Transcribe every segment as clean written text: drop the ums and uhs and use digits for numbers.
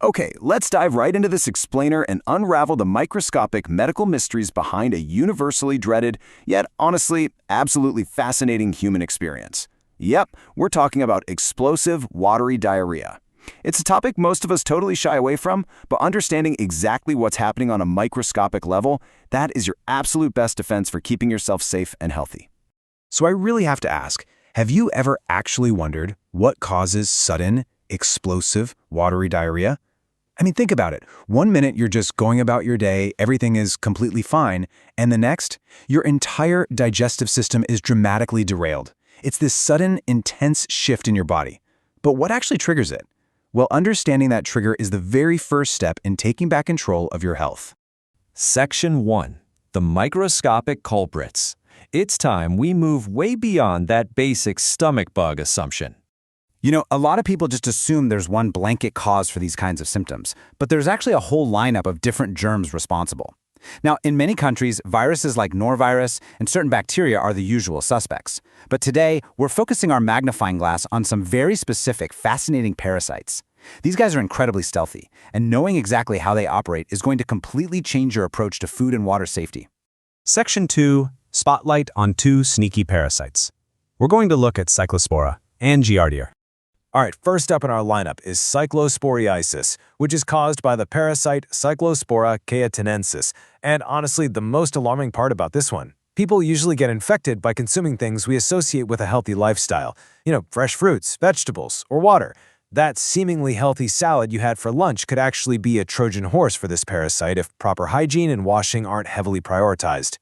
Okay, let's dive right into this explainer and unravel the microscopic medical mysteries behind a universally dreaded, yet honestly, absolutely fascinating human experience. Yep, we're talking about explosive, watery diarrhea. It's a topic most of us totally shy away from, but understanding exactly what's happening on a microscopic level, that is your absolute best defense for keeping yourself safe and healthy. So I really have to ask, have you ever actually wondered what causes sudden, explosive, watery diarrhea? I mean, think about it. One minute you're just going about your day, everything is completely fine, and the next, your entire digestive system is dramatically derailed. It's this sudden, intense shift in your body. But what actually triggers it? Well, understanding that trigger is the very first step in taking back control of your health. Section 1. The microscopic culprits. It's time we move way beyond that basic stomach bug assumption. You know, a lot of people just assume there's one blanket cause for these kinds of symptoms, but there's actually a whole lineup of different germs responsible. Now, in many countries, viruses like norovirus and certain bacteria are the usual suspects. But today, we're focusing our magnifying glass on some very specific, fascinating parasites. These guys are incredibly stealthy, and knowing exactly how they operate is going to completely change your approach to food and water safety. Section 2. Spotlight on two sneaky parasites. We're going to look at Cyclospora and Giardia. All right, first up in our lineup is cyclosporiasis, which is caused by the parasite Cyclospora cayetanensis. And honestly, the most alarming part about this one, people usually get infected by consuming things we associate with a healthy lifestyle. You know, fresh fruits, vegetables, or water. That seemingly healthy salad you had for lunch could actually be a Trojan horse for this parasite if proper hygiene and washing aren't heavily prioritized.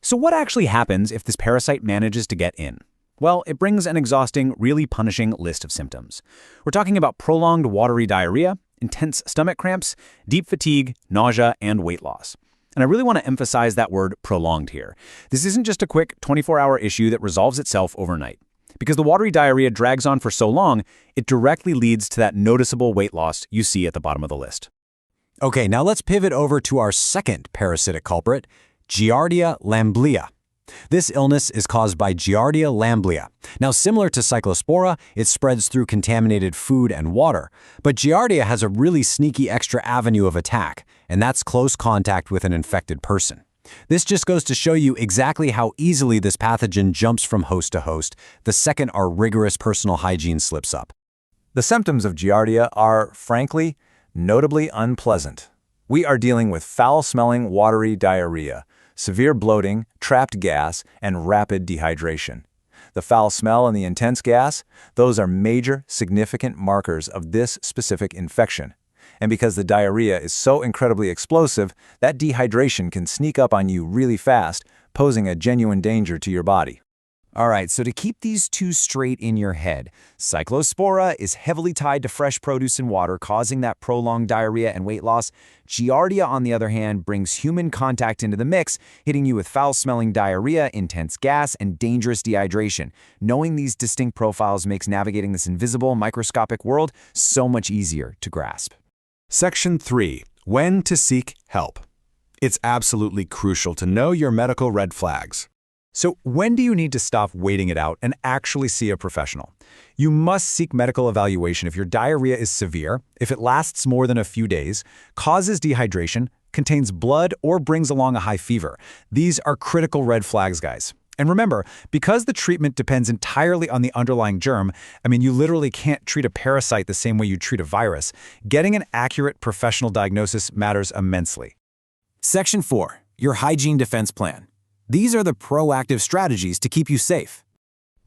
So what actually happens if this parasite manages to get in? Well, it brings an exhausting, really punishing list of symptoms. We're talking about prolonged watery diarrhea, intense stomach cramps, deep fatigue, nausea, and weight loss. And I really want to emphasize that word prolonged here. This isn't just a quick 24-hour issue that resolves itself overnight. Because the watery diarrhea drags on for so long, it directly leads to that noticeable weight loss you see at the bottom of the list. Okay, now let's pivot over to our second parasitic culprit, Giardia lamblia. This illness is caused by Giardia lamblia. Now, similar to Cyclospora, it spreads through contaminated food and water. But Giardia has a really sneaky extra avenue of attack, and that's close contact with an infected person. This just goes to show you exactly how easily this pathogen jumps from host to host the second our rigorous personal hygiene slips up. The symptoms of Giardia are, frankly, notably unpleasant. We are dealing with foul-smelling watery diarrhea, severe bloating, trapped gas, and rapid dehydration. The foul smell and the intense gas, those are major, significant markers of this specific infection. And because the diarrhea is so incredibly explosive, that dehydration can sneak up on you really fast, posing a genuine danger to your body. All right, so to keep these two straight in your head, Cyclospora is heavily tied to fresh produce and water, causing that prolonged diarrhea and weight loss. Giardia, on the other hand, brings human contact into the mix, hitting you with foul-smelling diarrhea, intense gas, and dangerous dehydration. Knowing these distinct profiles makes navigating this invisible, microscopic world so much easier to grasp. Section 3. When to seek help. It's absolutely crucial to know your medical red flags. So when do you need to stop waiting it out and actually see a professional? You must seek medical evaluation if your diarrhea is severe, if it lasts more than a few days, causes dehydration, contains blood, or brings along a high fever. These are critical red flags, guys. And remember, because the treatment depends entirely on the underlying germ, you literally can't treat a parasite the same way you treat a virus, getting an accurate professional diagnosis matters immensely. Section 4. Your hygiene defense plan. These are the proactive strategies to keep you safe.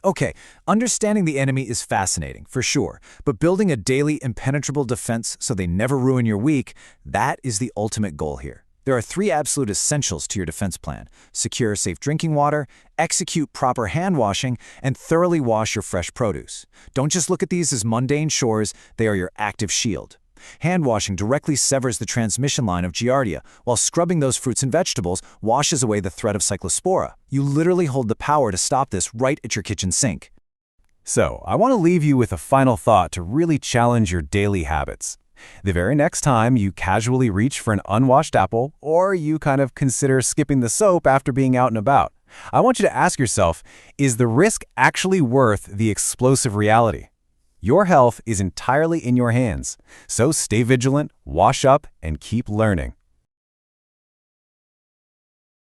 Okay, understanding the enemy is fascinating, for sure, but building a daily impenetrable defense so they never ruin your week, that is the ultimate goal here. There are 3 absolute essentials to your defense plan: secure safe drinking water, execute proper hand washing, and thoroughly wash your fresh produce. Don't just look at these as mundane chores, they are your active shield. Hand washing directly severs the transmission line of Giardia, while scrubbing those fruits and vegetables washes away the threat of Cyclospora. You literally hold the power to stop this right at your kitchen sink. So, I want to leave you with a final thought to really challenge your daily habits. The very next time you casually reach for an unwashed apple, or you kind of consider skipping the soap after being out and about, I want you to ask yourself, is the risk actually worth the explosive reality? Your health is entirely in your hands, so stay vigilant, wash up, and keep learning.